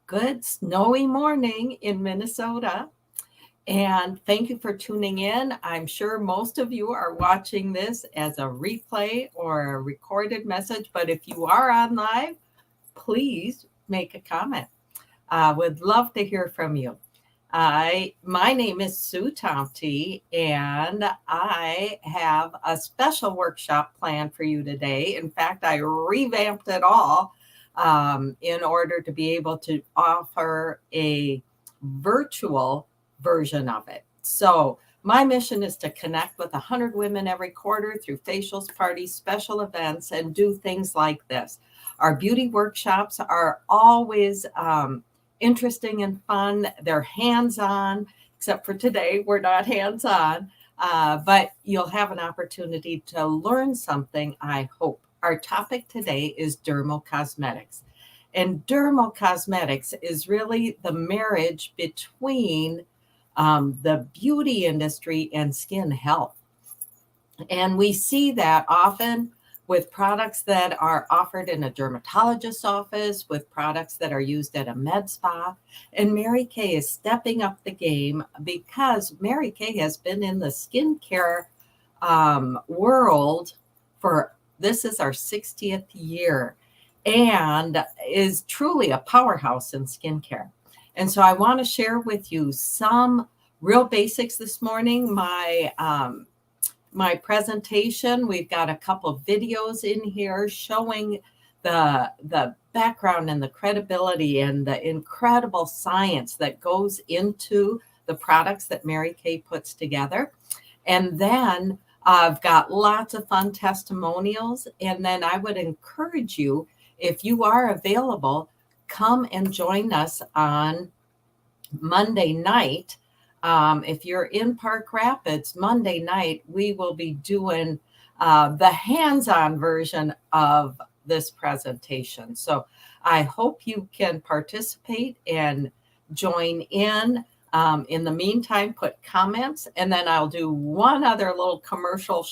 good snowy morning in Minnesota. And thank you for tuning in. I'm sure most of you are watching this as a replay or a recorded message, but if you are on live, please make a comment. Would love to hear from you. My name is Sue Tomty, and I have a special workshop planned for you today. In fact, I revamped it all in order to be able to offer a virtual version of it. So my mission is to connect with 100 women every quarter through facials, parties, special events, and do things like this. Our beauty workshops are always interesting and fun. They're hands-on, except for today, we're not hands-on, but you'll have an opportunity to learn something, I hope. Our topic today is dermocosmetics. And dermocosmetics is really the marriage between the beauty industry and skin health. And we see that often with products that are offered in a dermatologist's office, with products that are used at a med spa. And Mary Kay is stepping up the game because Mary Kay has been in the skincare world this is our 60th year, and is truly a powerhouse in skincare. And so I want to share with you some real basics this morning. My presentation, we've got a couple of videos in here showing the background and the credibility and the incredible science that goes into the products that Mary Kay puts together. And then I've got lots of fun testimonials. And then I would encourage you, if you are available, come and join us on Monday night. If you're in Park Rapids, Monday night, we will be doing the hands-on version of this presentation. So I hope you can participate and join in. In the meantime, put comments, and then I'll do one other little commercial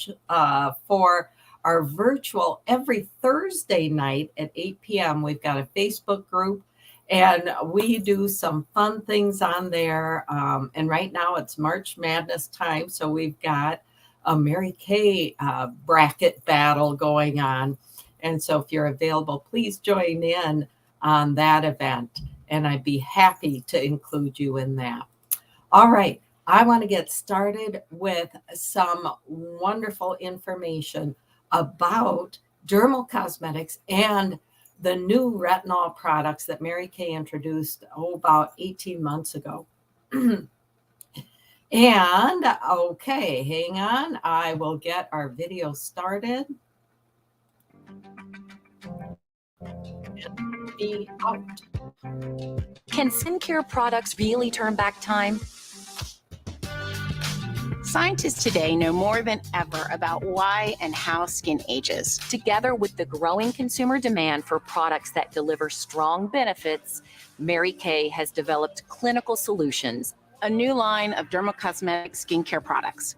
for our virtual every Thursday night at 8 p.m. We've got a Facebook group, and we do some fun things on there. And right now it's March Madness time, so we've got a Mary Kay bracket battle going on. And so if you're available, please join in on that event, and I'd be happy to include you in that. All right, I want to get started with some wonderful information about dermocosmetics and the new retinol products that Mary Kay introduced about 18 months ago. And okay, hang on, I will get our video started. Be out. Can skincare products really turn back time? Scientists today know more than ever about why and how skin ages. Together with the growing consumer demand for products that deliver strong benefits, Mary Kay has developed Clinical Solutions, a new line of dermocosmetic skincare products.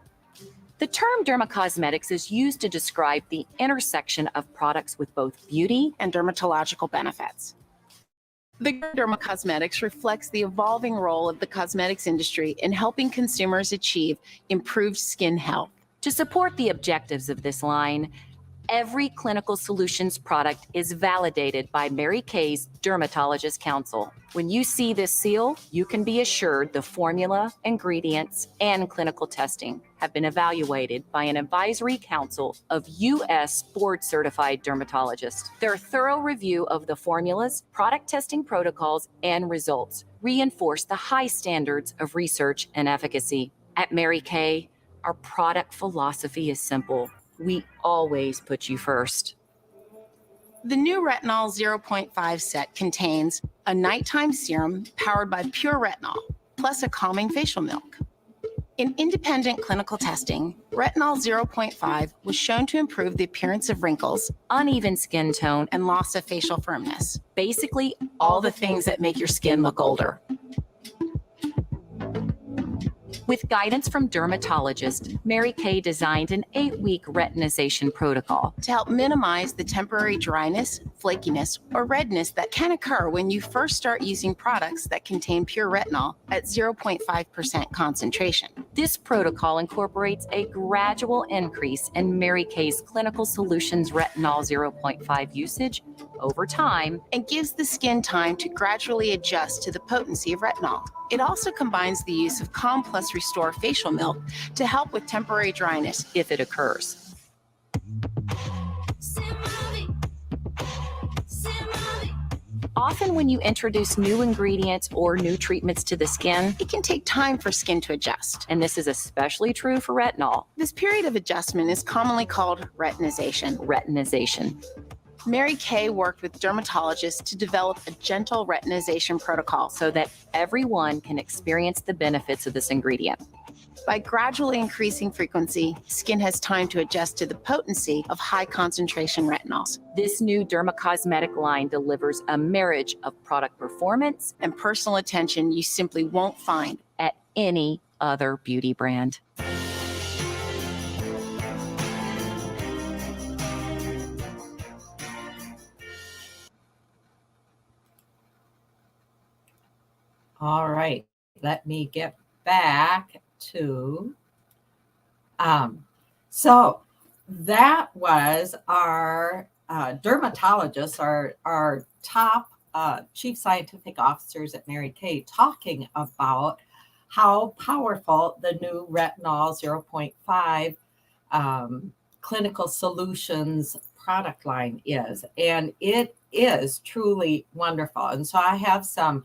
The term dermocosmetics is used to describe the intersection of products with both beauty and dermatological benefits. The dermocosmetics reflects the evolving role of the cosmetics industry in helping consumers achieve improved skin health. To support the objectives of this line, every Clinical Solutions product is validated by Mary Kay's Dermatologist Council. When you see this seal, you can be assured the formula, ingredients, and clinical testing have been evaluated by an advisory council of U.S. board-certified dermatologists. Their thorough review of the formulas, product testing protocols, and results reinforce the high standards of research and efficacy. At Mary Kay, our product philosophy is simple. We always put you first. The new Retinol 0.5 set contains a nighttime serum powered by pure retinol, plus a calming facial milk. In independent clinical testing, Retinol 0.5 was shown to improve the appearance of wrinkles, Uneven skin tone, and loss of facial firmness. basically All the things that make your skin look older. With guidance from dermatologists, Mary Kay designed an 8-week retinization protocol to help minimize the temporary dryness, flakiness, or redness that can occur when you first start using products that contain pure retinol at 0.5% concentration. This protocol incorporates a gradual increase in Mary Kay's Clinical Solutions Retinol 0.5 usage over time and gives the skin time to gradually adjust to the potency of retinol. It also combines the use of Calm Plus Restore facial milk to help with temporary dryness if it occurs. Often when you introduce new ingredients or new treatments to the skin, it can take time for skin to adjust. And this is especially true for retinol. This period of adjustment is commonly called retinization. Mary Kay worked with dermatologists to develop a gentle retinization protocol so that everyone can experience the benefits of this ingredient. By gradually increasing frequency, skin has time to adjust to the potency of high concentration retinols. This new Dermocosmetic line delivers a marriage of product performance and personal attention you simply won't find at any other beauty brand. All right, let me get back to, so that was our dermatologists, our top chief scientific officers at Mary Kay talking about how powerful the new Retinol 0.5 Clinical Solutions product line is. And it is truly wonderful. And so I have some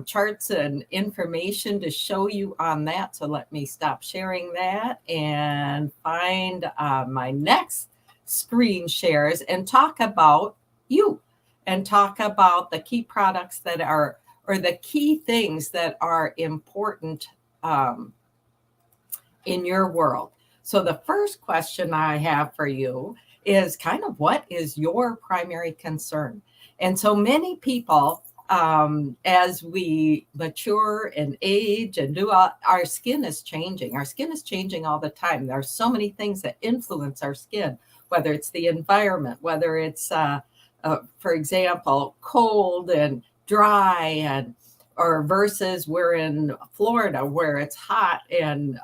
charts and information to show you on that. So let me stop sharing that and find my next screen shares and talk about you and talk about the key products that are, or the key things that are important in your world. So the first question I have for you is kind of, what is your primary concern? And so many people, as we mature and age and our skin is changing. Our skin is changing all the time. There are so many things that influence our skin, whether it's the environment, whether it's, for example, cold and dry, or versus we're in Florida where it's hot and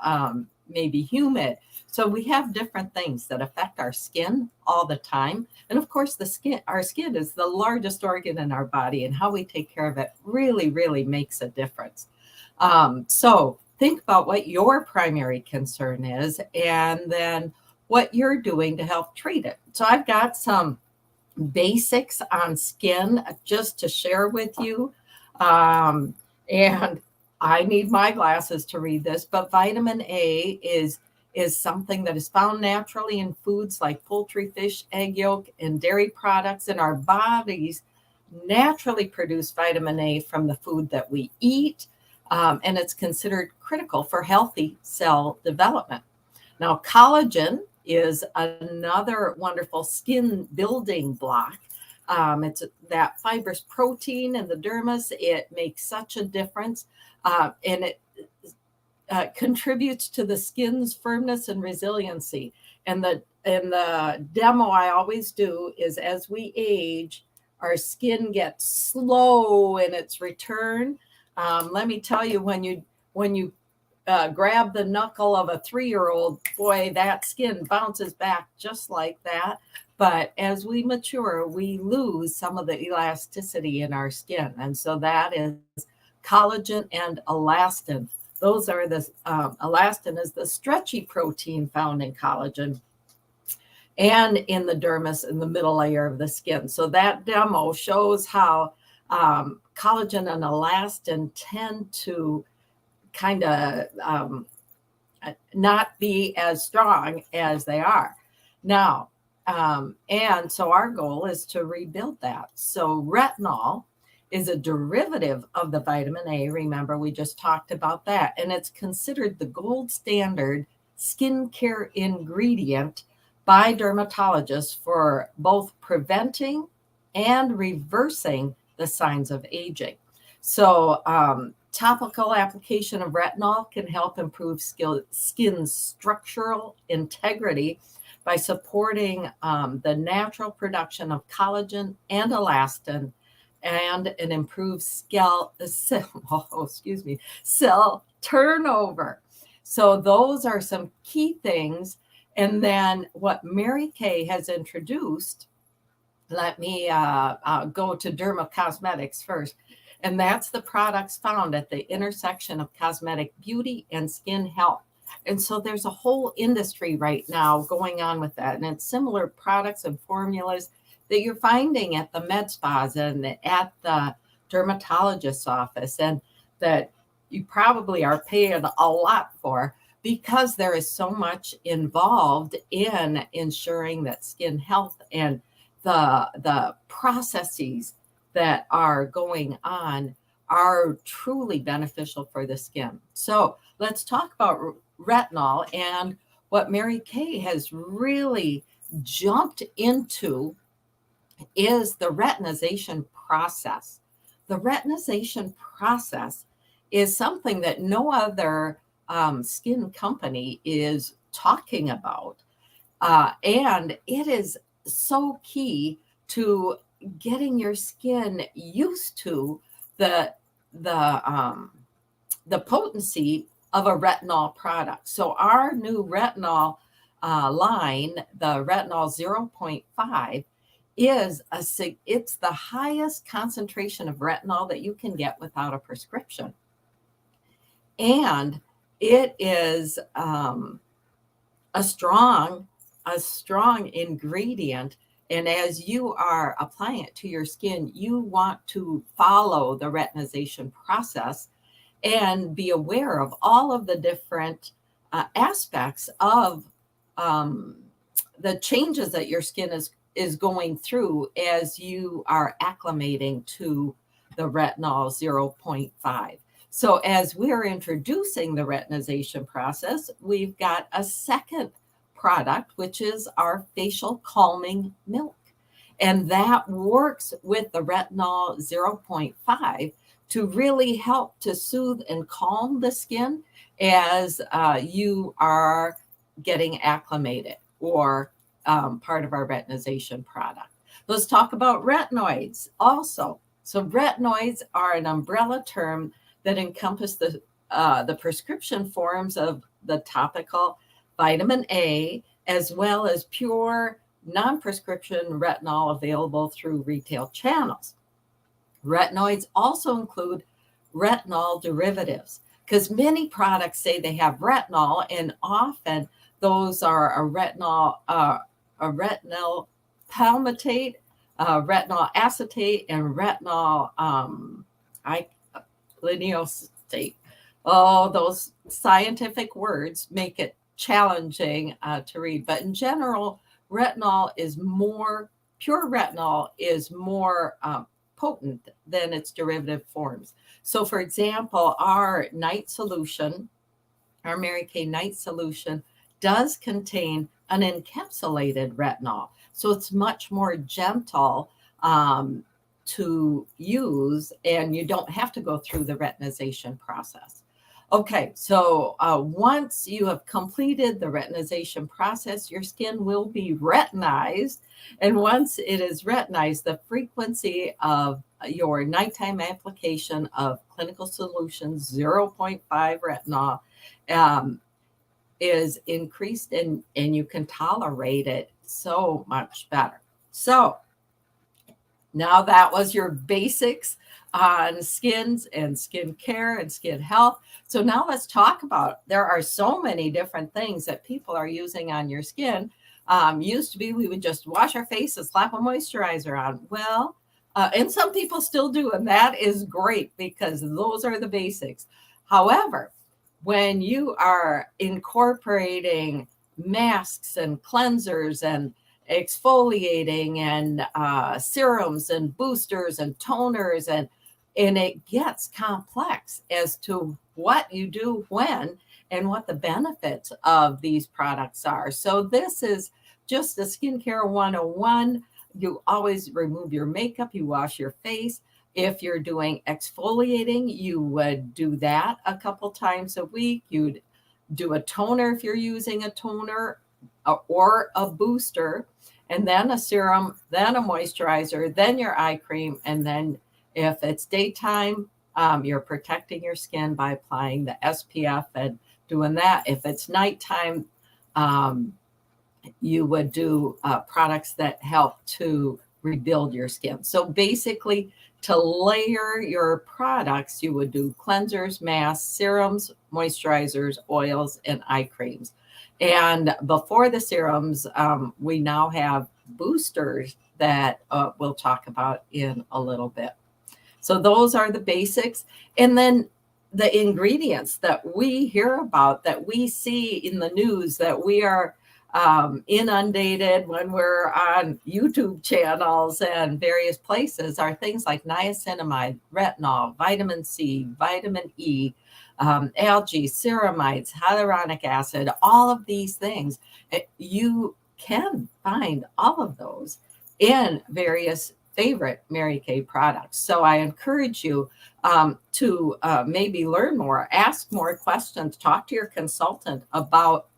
maybe humid. So we have different things that affect our skin all the time. And of course, our skin is the largest organ in our body, and how we take care of it really, really makes a difference. So think about what your primary concern is, and then what you're doing to help treat it. So I've got some basics on skin just to share with you. And I need my glasses to read this, but vitamin A is something that is found naturally in foods like poultry, fish, egg yolk, and dairy products. And our bodies naturally produce vitamin A from the food that we eat. And it's considered critical for healthy cell development. Now, collagen is another wonderful skin building block. It's that fibrous protein in the dermis. It makes such a difference. And it contributes to the skin's firmness and resiliency. And the demo I always do is, as we age, our skin gets slow in its return. Let me tell you, when you grab the knuckle of a 3-year-old, boy, that skin bounces back just like that. But as we mature, we lose some of the elasticity in our skin. And so that is collagen and elastin. Those are the, elastin is the stretchy protein found in collagen and in the dermis, in the middle layer of the skin. So that demo shows how collagen and elastin tend to kind of not be as strong as they are now. And so our goal is to rebuild that. So retinol is a derivative of the vitamin A. Remember, we just talked about that. And it's considered the gold standard skincare ingredient by dermatologists for both preventing and reversing the signs of aging. So Topical application of retinol can help improve skin structural integrity by supporting the natural production of collagen and elastin and an improved cell turnover. So those are some key things. And then what Mary Kay has introduced, let me go to Dermocosmetics first. And that's the products found at the intersection of cosmetic beauty and skin health. And so there's a whole industry right now going on with that. And it's similar products and formulas that you're finding at the med spas and at the dermatologist's office, and that you probably are paying a lot for, because there is so much involved in ensuring that skin health and the processes that are going on are truly beneficial for the skin. So let's talk about retinol, and what Mary Kay has really jumped into is the retinization process. The retinization process is something that no other skin company is talking about. And it is so key to getting your skin used to the potency of a retinol product. So our new retinol line, the retinol 0.5, it's the highest concentration of retinol that you can get without a prescription. And it is a strong ingredient. And as you are applying it to your skin, you want to follow the retinization process and be aware of all of the different aspects of the changes that your skin is going through as you are acclimating to the retinol 0.5. So as we're introducing the retinization process, we've got a second product, which is our facial calming milk. And that works with the retinol 0.5 to really help to soothe and calm the skin as you are getting acclimated, or part of our retinization product. Let's talk about retinoids also. So retinoids are an umbrella term that encompass the prescription forms of the topical vitamin A, as well as pure non-prescription retinol available through retail channels. Retinoids also include retinol derivatives, because many products say they have retinol, and often those are a retinol palmitate, retinol acetate, and retinol lineostate. Oh, those scientific words make it challenging to read. But in general, pure retinol is more potent than its derivative forms. So for example, our night solution, our Mary Kay night solution, does contain an encapsulated retinol. So it's much more gentle to use, and you don't have to go through the retinization process. Okay, so once you have completed the retinization process, your skin will be retinized. And once it is retinized, the frequency of your nighttime application of Clinical Solutions 0.5 retinol is increased, and you can tolerate it so much better. So now that was your basics on skins and skin care and skin health. So now let's talk about, there are so many different things that people are using on your skin. Used to be we would just wash our face and slap a moisturizer on. Well, and some people still do, and that is great because those are the basics. However, when you are incorporating masks and cleansers and exfoliating and serums and boosters and toners, and it gets complex as to what you do when and what the benefits of these products are. So this is just a skincare 101. You always remove your makeup, you wash your face. If you're doing exfoliating, you would do that a couple times a week. You'd do a toner if you're using a toner or a booster, and then a serum, then a moisturizer, then your eye cream, and then if it's daytime, you're protecting your skin by applying the SPF and doing that. If it's nighttime, you would do products that help to rebuild your skin. So basically, to layer your products, you would do cleansers, masks, serums, moisturizers, oils, and eye creams. And before the serums, we now have boosters that we'll talk about in a little bit. So those are the basics. And then the ingredients that we hear about, that we see in the news, that we are inundated when we're on YouTube channels and various places, are things like niacinamide, retinol, vitamin C, vitamin E, algae, ceramides, hyaluronic acid, all of these things. You can find all of those in various favorite Mary Kay products. So I encourage you to maybe learn more, ask more questions, talk to your consultant about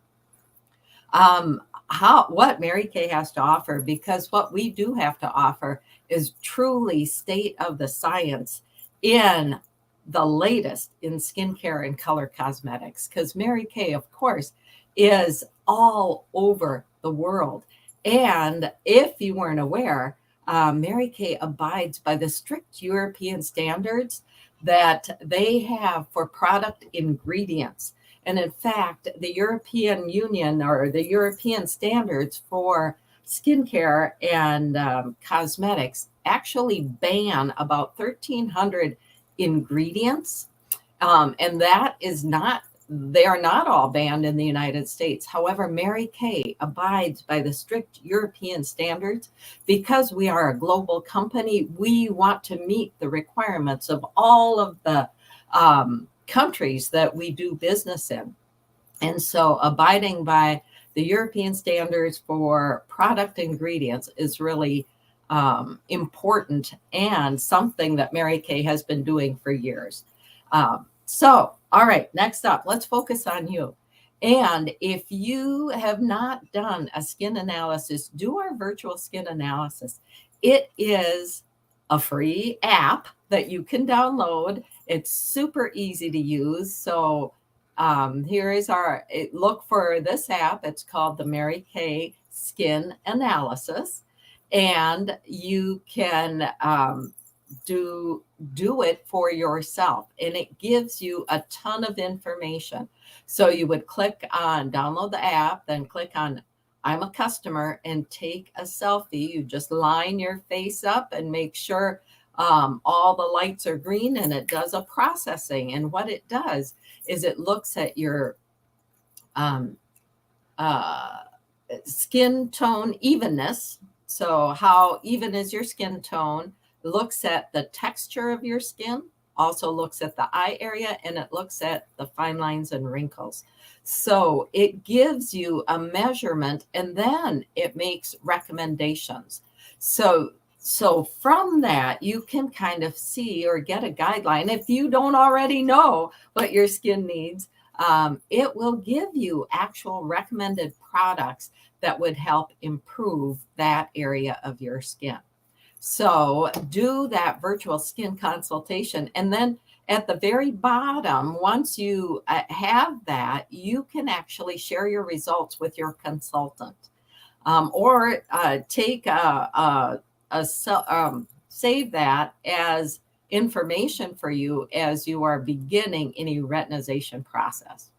what Mary Kay has to offer, because what we do have to offer is truly state of the science in the latest in skincare and color cosmetics, because Mary Kay, of course, is all over the world. And if you weren't aware, Mary Kay abides by the strict European standards that they have for product ingredients. And in fact, the European Union, or the European standards for skincare and cosmetics, actually ban about 1,300 ingredients. And that is not, they are not all banned in the United States. However, Mary Kay abides by the strict European standards. Because we are a global company, we want to meet the requirements of all of the countries that we do business in. And so abiding by the European standards for product ingredients is really important, and something that Mary Kay has been doing for years. So, all right, next up, let's focus on you. And if you have not done a skin analysis, do our virtual skin analysis. It is a free app that you can download. It's super easy to use. So here is look for this app. It's called the Mary Kay Skin Analysis. And you can do it for yourself. And it gives you a ton of information. So you would click on download the app, then click on I'm a customer, and take a selfie. You just line your face up and make sure all the lights are green, and it does a processing. And what it does is it looks at your skin tone evenness. So how even is your skin tone, looks at the texture of your skin, also looks at the eye area, and it looks at the fine lines and wrinkles. So it gives you a measurement, and then it makes recommendations. So from that, you can kind of see or get a guideline. If you don't already know what your skin needs, it will give you actual recommended products that would help improve that area of your skin. So do that virtual skin consultation. And then at the very bottom, once you have that, you can actually share your results with your consultant, or take save that as information for you as you are beginning any retinization process.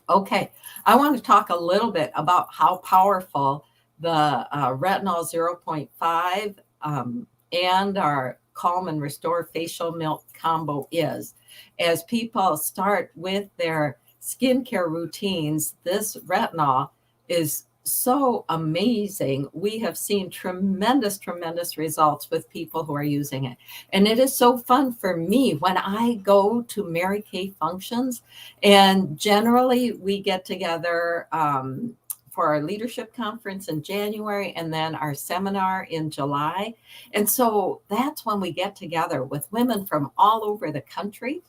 Okay, I want to talk a little bit about how powerful the Retinol 0.5 and our Calm and Restore Facial Milk combo is. As people start with their skincare routines, this retinol is so amazing. We have seen tremendous results with people who are using it. And it is so fun for me when I go to Mary Kay functions, and generally we get together for our leadership conference in January and then our seminar in July. And so that's when we get together with women from all over the country.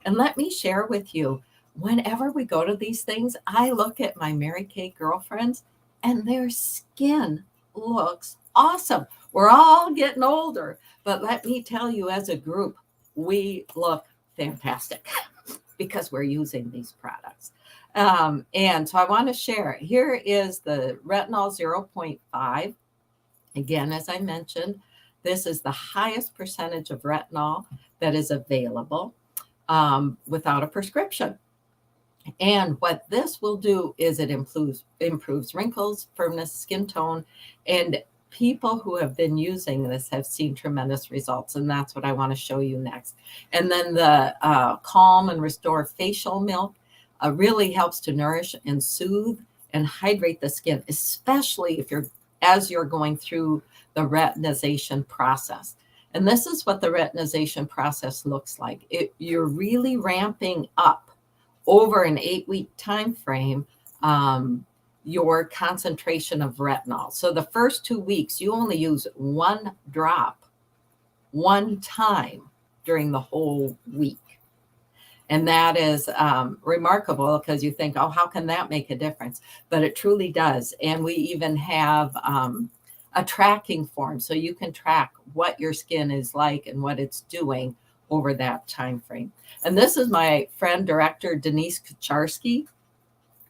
And let me share with you, whenever we go to these things, I look at my Mary Kay girlfriends and their skin looks awesome. We're all getting older, but let me tell you, as a group, we look fantastic because we're using these products. And so I want to share, here is the Retinol 0.5. Again, as I mentioned, this is the highest percentage of retinol that is available without a prescription. And what this will do is it improves wrinkles, firmness, skin tone, and people who have been using this have seen tremendous results. And that's what I want to show you next. And then the Calm and Restore Facial Milk really helps to nourish and soothe and hydrate the skin, especially as you're going through the retinization process. And this is what the retinization process looks like. You're really ramping up over an 8-week time frame your concentration of retinol. So the first 2 weeks, you only use 1 drop, 1 time during the whole week. And that is remarkable because you think, oh, how can that make a difference? But it truly does. And we even have a tracking form, so you can track what your skin is like and what it's doing over that time frame. And this is my friend, director Denise Kucharski,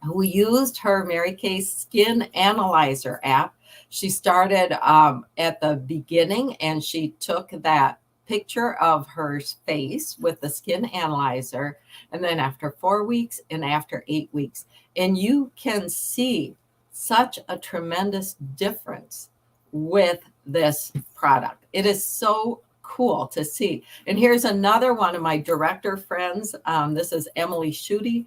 who used her Mary Kay Skin Analyzer app. She started at the beginning, and she took that picture of her face with the skin analyzer, and then after 4 weeks and after 8 weeks. And you can see such a tremendous difference with this product. It is so cool to see. And here's another one of my director friends. This is Emily Schutte.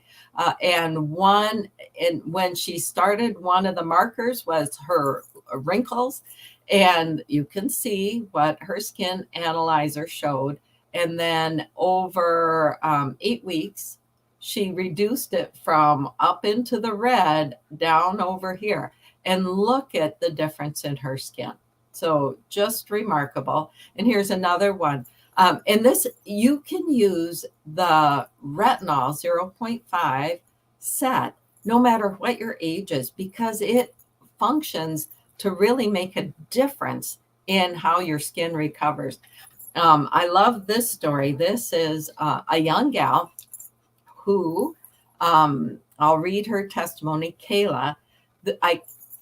And when she started, one of the markers was her wrinkles. And you can see what her skin analyzer showed. And then over 8 weeks, she reduced it from up into the red down over here. And look at the difference in her skin. So just remarkable. And here's another one. And this, you can use the Retinol 0.5 set no matter what your age is, because it functions to really make a difference in how your skin recovers. I love this story. This is a young gal who, I'll read her testimony, Kayla.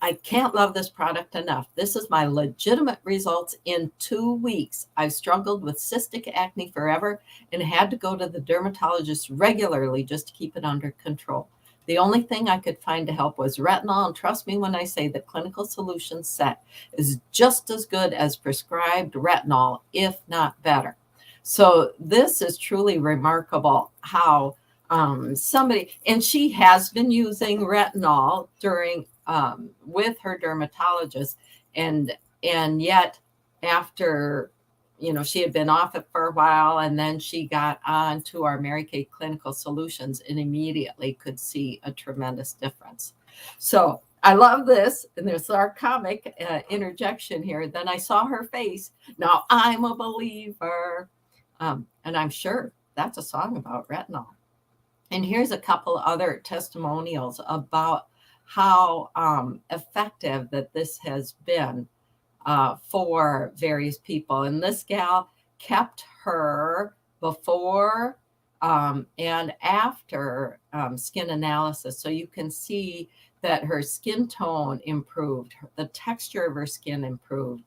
I can't love this product enough. This is my legitimate results in 2 weeks. I've struggled with cystic acne forever and had to go to the dermatologist regularly just to keep it under control. The only thing I could find to help was retinol, and trust me when I say the clinical solution set is just as good as prescribed retinol, if not better. So this is truly remarkable how somebody, and she has been using retinol during with her dermatologist, and yet after, she had been off it for a while, and then she got on to our Mary Kay Clinical Solutions and immediately could see a tremendous difference. So I love this. And there's our comic interjection here. Then I saw her face. Now I'm a believer. And I'm sure that's a song about retinol. And here's a couple other testimonials about how effective that this has been for various people. And this gal kept her before and after skin analysis. So you can see that her skin tone improved, the texture of her skin improved.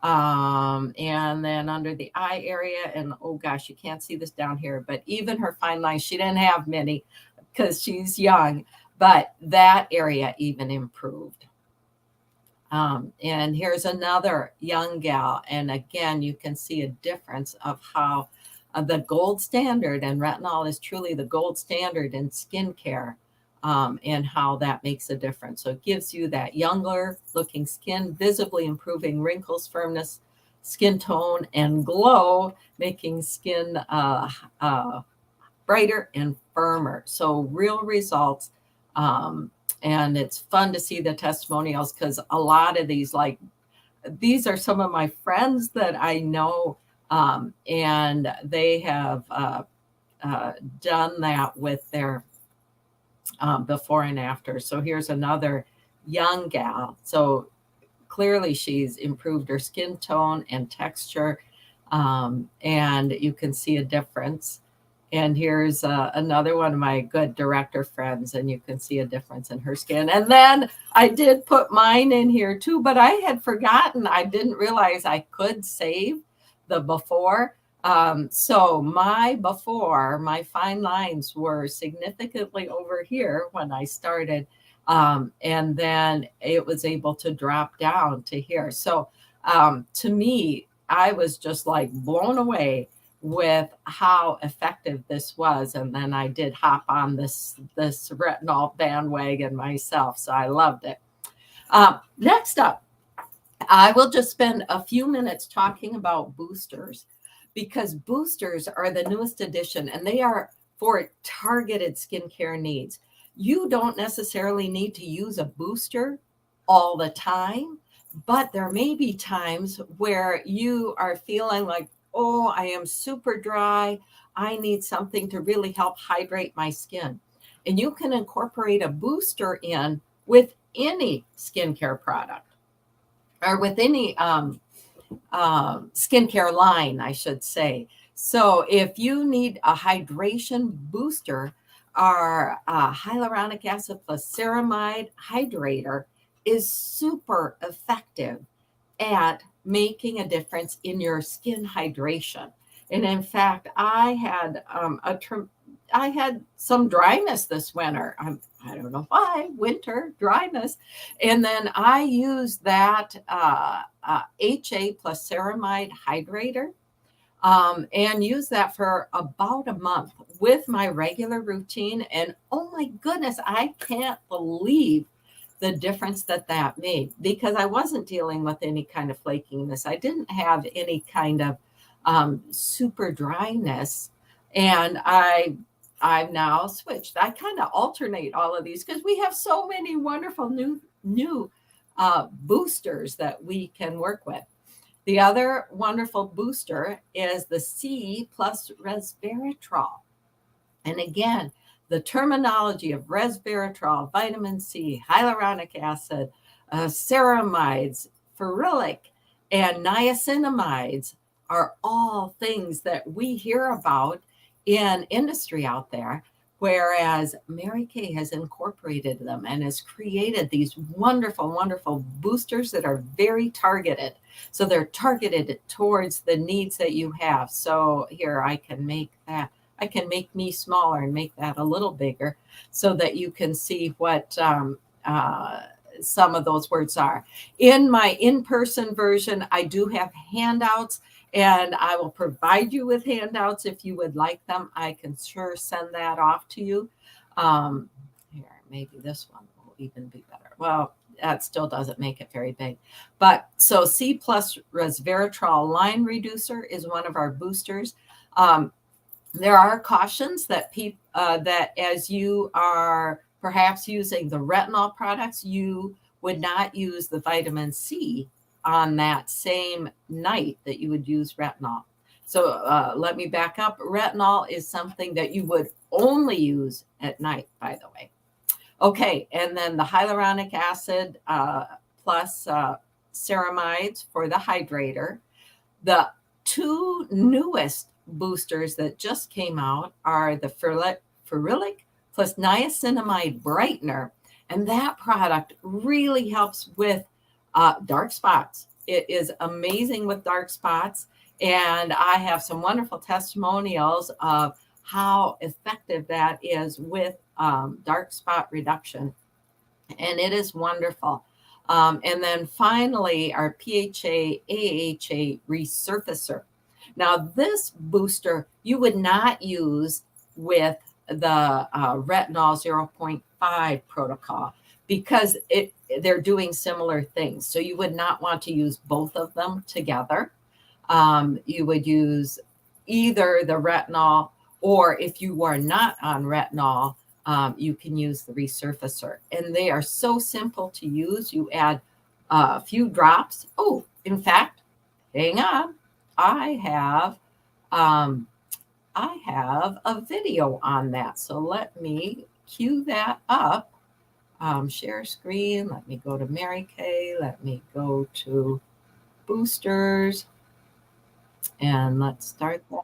And then under the eye area, and oh gosh, you can't see this down here, but even her fine lines, she didn't have many because she's young, but that area even improved. And here's another young gal. And again, you can see a difference of how the gold standard, and retinol is truly the gold standard in skincare, and how that makes a difference. So it gives you that younger looking skin, visibly improving wrinkles, firmness, skin tone, and glow, making skin brighter and firmer. So real results And it's fun to see the testimonials because a lot of these, like, these are some of my friends that I know, and they have done that with their before and after. So here's another young gal. So clearly she's improved her skin tone and texture, and you can see a difference. And here's another one of my good director friends, and you can see a difference in her skin. And then I did put mine in here too, but I had forgotten. I didn't realize I could save the before. So my before, my fine lines were significantly over here when I started. And then it was able to drop down to here. So to me, I was just like blown away with how effective this was. And then I did hop on this retinol bandwagon myself. So I loved it. Next up, I will just spend a few minutes talking about boosters, because boosters are the newest addition and they are for targeted skincare needs. You don't necessarily need to use a booster all the time, but there may be times where you are feeling like, oh, I am super dry. I need something to really help hydrate my skin. And you can incorporate a booster in with any skincare product, or with any skincare line, I should say. So if you need a hydration booster, our hyaluronic acid plus ceramide hydrator is super effective at making a difference in your skin hydration. And in fact, I had I had some dryness this winter. I don't know why, winter dryness. And then I used that HA plus ceramide hydrator, and used that for about a month with my regular routine. And oh my goodness, I can't believe the difference that made, because I wasn't dealing with any kind of flakiness. I didn't have any kind of super dryness. And I've now switched. I kind of alternate all of these because we have so many wonderful new boosters that we can work with. The other wonderful booster is the C plus resveratrol. And again, the terminology of resveratrol, vitamin C, hyaluronic acid, ceramides, ferulic, and niacinamides are all things that we hear about in industry out there, whereas Mary Kay has incorporated them and has created these wonderful, wonderful boosters that are very targeted. So they're targeted towards the needs that you have. So here I can make me smaller and make that a little bigger so that you can see what some of those words are. In my in-person version, I do have handouts, and I will provide you with handouts if you would like them. I can sure send that off to you. Here, maybe this one will even be better. Well, that still doesn't make it very big. But so C plus resveratrol line reducer is one of our boosters. There are cautions that that as you are perhaps using the retinol products, you would not use the vitamin C on that same night that you would use retinol. So let me back up. Retinol is something that you would only use at night, by the way. Okay, and then the hyaluronic acid plus ceramides for the hydrator. The two newest boosters that just came out are the ferulic plus niacinamide brightener, and that product really helps with dark spots. It is amazing with dark spots, and I have some wonderful testimonials of how effective that is with dark spot reduction, and it is wonderful. And then finally, our PHA AHA resurfacer. Now, this booster you would not use with the retinol 0.5 protocol because they're doing similar things. So you would not want to use both of them together. You would use either the retinol, or if you are not on retinol, you can use the resurfacer. And they are so simple to use. You add a few drops. Oh, in fact, hang on. I have a video on that. So let me cue that up. Share screen. Let me go to Mary Kay. Let me go to boosters. And let's start that.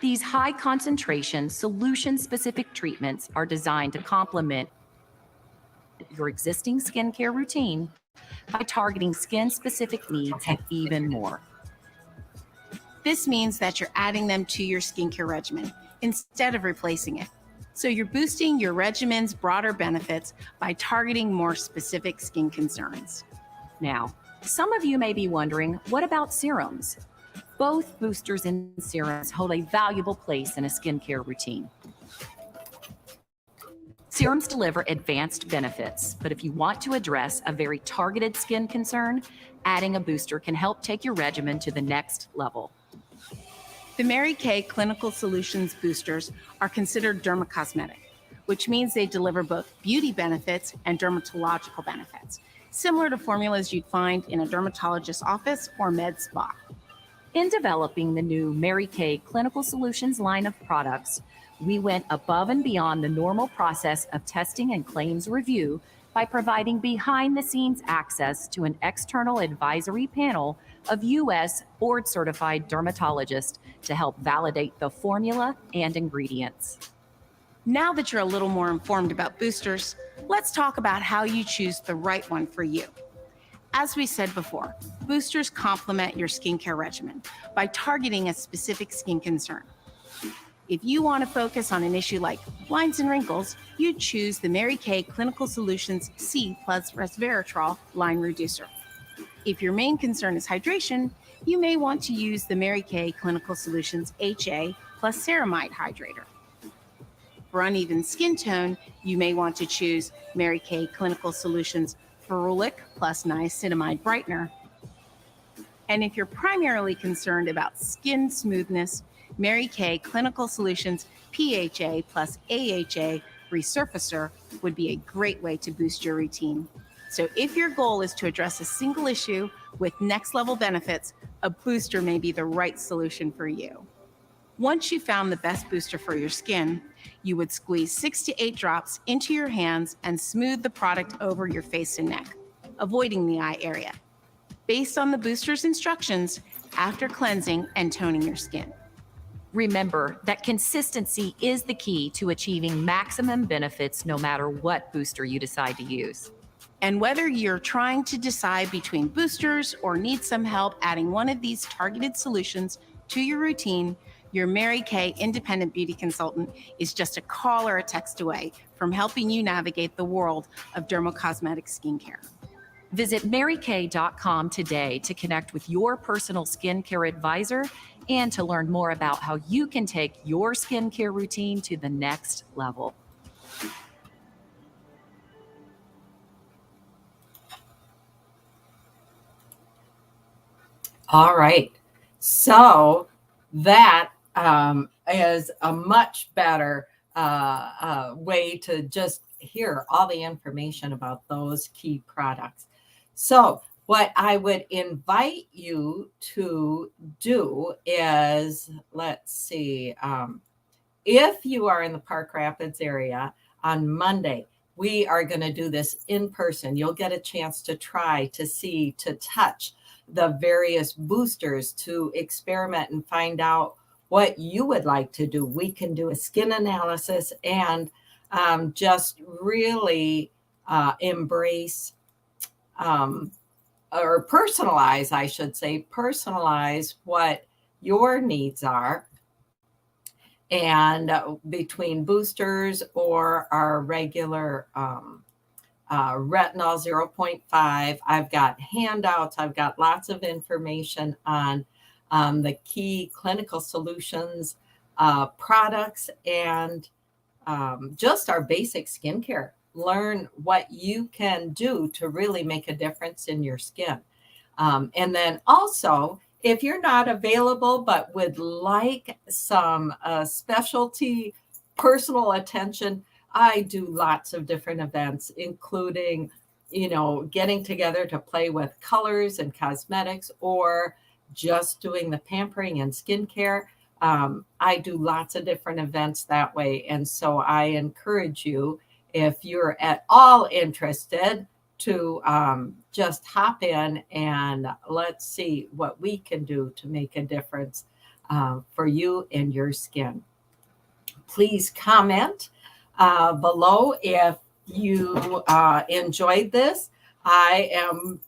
These high concentration solution-specific treatments are designed to complement your existing skincare routine by targeting skin-specific needs even more. This means that you're adding them to your skincare regimen instead of replacing it. So you're boosting your regimen's broader benefits by targeting more specific skin concerns. Now, some of you may be wondering, what about serums? Both boosters and serums hold a valuable place in a skincare routine. Serums deliver advanced benefits, but if you want to address a very targeted skin concern, adding a booster can help take your regimen to the next level. The Mary Kay Clinical Solutions boosters are considered dermocosmetic, which means they deliver both beauty benefits and dermatological benefits, similar to formulas you'd find in a dermatologist's office or med spa. In developing the new Mary Kay Clinical Solutions line of products, we went above and beyond the normal process of testing and claims review by providing behind-the-scenes access to an external advisory panel of U.S. board-certified dermatologists to help validate the formula and ingredients. Now that you're a little more informed about boosters, let's talk about how you choose the right one for you. As we said before, boosters complement your skincare regimen by targeting a specific skin concern. If you want to focus on an issue like lines and wrinkles, you'd choose the Mary Kay Clinical Solutions C plus resveratrol line reducer. If your main concern is hydration, you may want to use the Mary Kay Clinical Solutions HA plus ceramide hydrator. For uneven skin tone, you may want to choose Mary Kay Clinical Solutions Ferulic plus niacinamide brightener. And if you're primarily concerned about skin smoothness, Mary Kay Clinical Solutions PHA plus AHA resurfacer would be a great way to boost your routine. So if your goal is to address a single issue with next level benefits, a booster may be the right solution for you. Once you found the best booster for your skin, you would squeeze 6 to 8 drops into your hands and smooth the product over your face and neck, avoiding the eye area, based on the booster's instructions after cleansing and toning your skin. Remember that consistency is the key to achieving maximum benefits no matter what booster you decide to use. And whether you're trying to decide between boosters or need some help adding one of these targeted solutions to your routine, your Mary Kay independent beauty consultant is just a call or a text away from helping you navigate the world of dermocosmetic skincare. Visit marykay.com today to connect with your personal skincare advisor and to learn more about how you can take your skincare routine to the next level. All right. So that is a much better way to just hear all the information about those key products. So what I would invite you to do is, let's see, if you are in the Park Rapids area on Monday, we are going to do this in person. You'll get a chance to try, to see, to touch the various boosters, to experiment and find out what you would like to do. We can do a skin analysis and just really embrace or personalize, I should say, personalize what your needs are. And between boosters or our regular retinol 0.5, I've got handouts. I've got lots of information on the key clinical solutions, products, and just our basic skincare. Learn what you can do to really make a difference in your skin. And then also, if you're not available but would like some specialty personal attention, I do lots of different events, including, getting together to play with colors and cosmetics, or just doing the pampering and skincare. I do lots of different events that way. And so I encourage you, if you're at all interested, to just hop in and let's see what we can do to make a difference for you and your skin. Please comment below if you enjoyed this. I am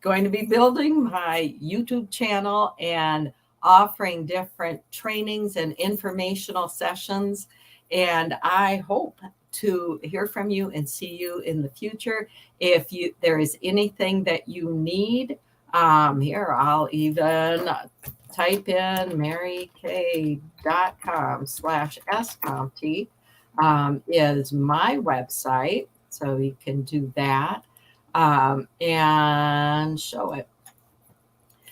going to be building my YouTube channel and offering different trainings and informational sessions. And I hope to hear from you and see you in the future. If there is anything that you need, here, I'll even type in marykay.com/SCompT is my website. So you can do that and show it.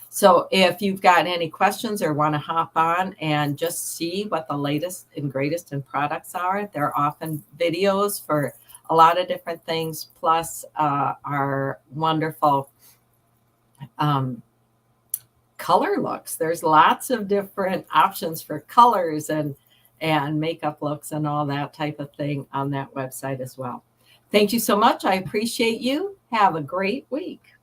So if you've got any questions or want to hop on and just see what the latest and greatest in products are, there are often videos for a lot of different things, plus our wonderful color looks. There's lots of different options for colors and makeup looks and all that type of thing on that website as well. Thank you so much. I appreciate you. Have a great week.